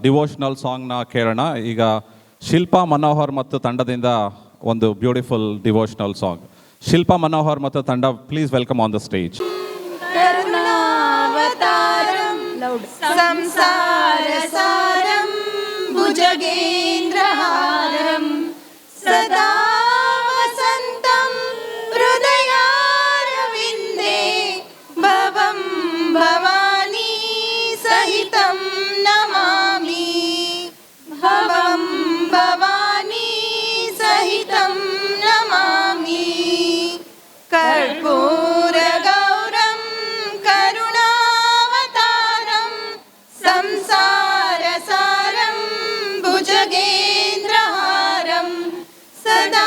Devotional ಸಾಂಗ್ನ ಕೇಳೋಣ. ಈಗ ಶಿಲ್ಪಾ ಮನೋಹರ್ ಮತ್ತು ತಂಡದಿಂದ ಒಂದು beautiful devotional song. Shilpa Manohar ಮತ್ತು ತಂಡ, please welcome on the stage. ಕರುಣಾವತಾರಂ ಸಂಸಾರ ಸಾರಂ ಭುಜಗೇಂದ್ರಹಾರಂ ಸದಾ ವಸಂತಂ ಹೃದಯಾರವಿಂದೇ ಭವಂ ಭವಾನಿ ಸಹಿತಂ ನಮಾಮಿ ಭವಂ ಭವಾನಿ ಸಹಿತಂ ನಮಾಮಿ ಕರ್ಪೂರ ಗೌರಂ ಕರುಣಾವತಾರಂ ಸಂಸಾರ ಸಾರಂ ಭುಜಗೇಂದ್ರಹಾರಂ ಸದಾ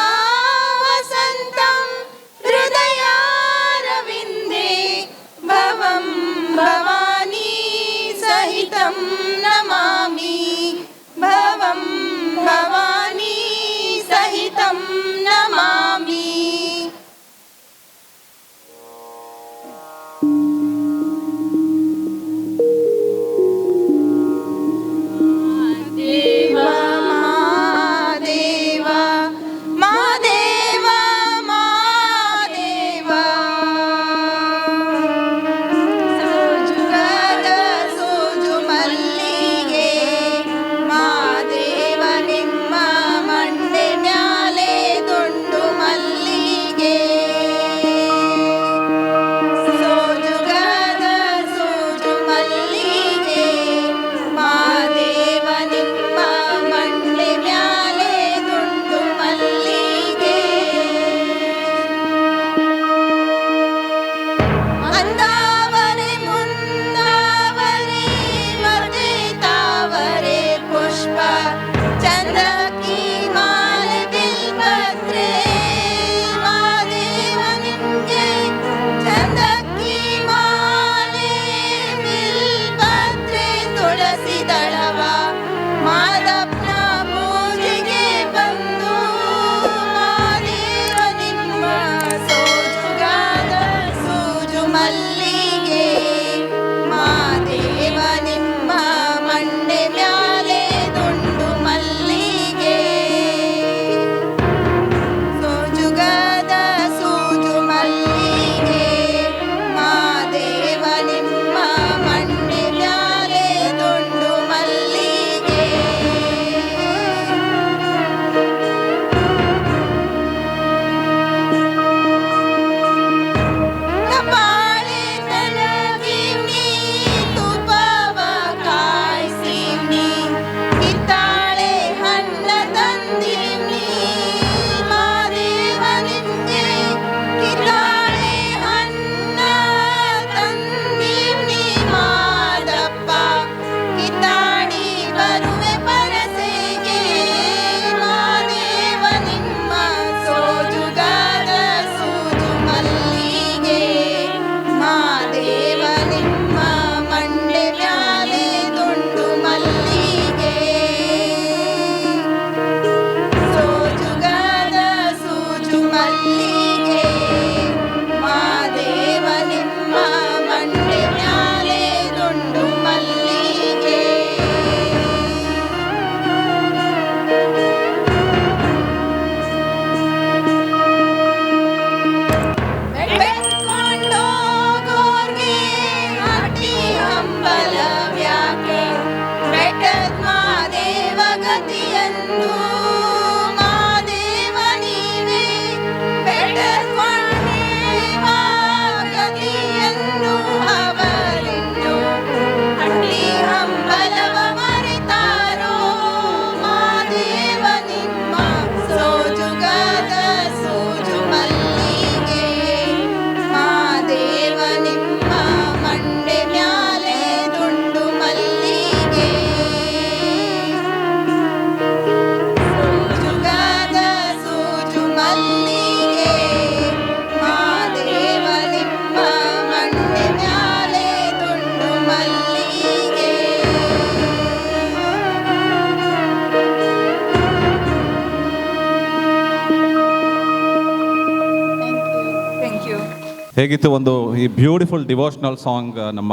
ಹೇಗಿತ್ತು ಒಂದು ಈ ಬ್ಯೂಟಿಫುಲ್ ಡಿವೋಷನಲ್ ಸಾಂಗ್ ನಮ್ಮ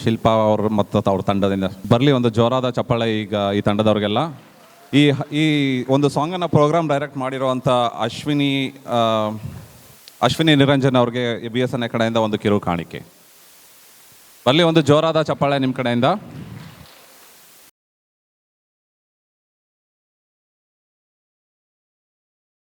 ಶಿಲ್ಪಾ ಅವರು ಮತ್ತು ಅವ್ರ ತಂಡದಿಂದ ಬರಲಿ ಒಂದು ಜೋರಾದ ಚಪ್ಪಾಳೆ ಈಗ ಈ ತಂಡದವ್ರಿಗೆಲ್ಲ. ಈ ಒಂದು ಸಾಂಗನ್ನು ಪ್ರೋಗ್ರಾಮ್ ಡೈರೆಕ್ಟ್ ಮಾಡಿರುವಂಥ ಅಶ್ವಿನಿ ನಿರಂಜನ್ ಅವ್ರಿಗೆ BSNA ಕಡೆಯಿಂದ ಒಂದು ಕಿರು ಕಾಣಿಕೆ. ಬರಲಿ ಒಂದು ಜೋರಾದ ಚಪ್ಪಾಳೆ ನಿಮ್ಮ ಕಡೆಯಿಂದ.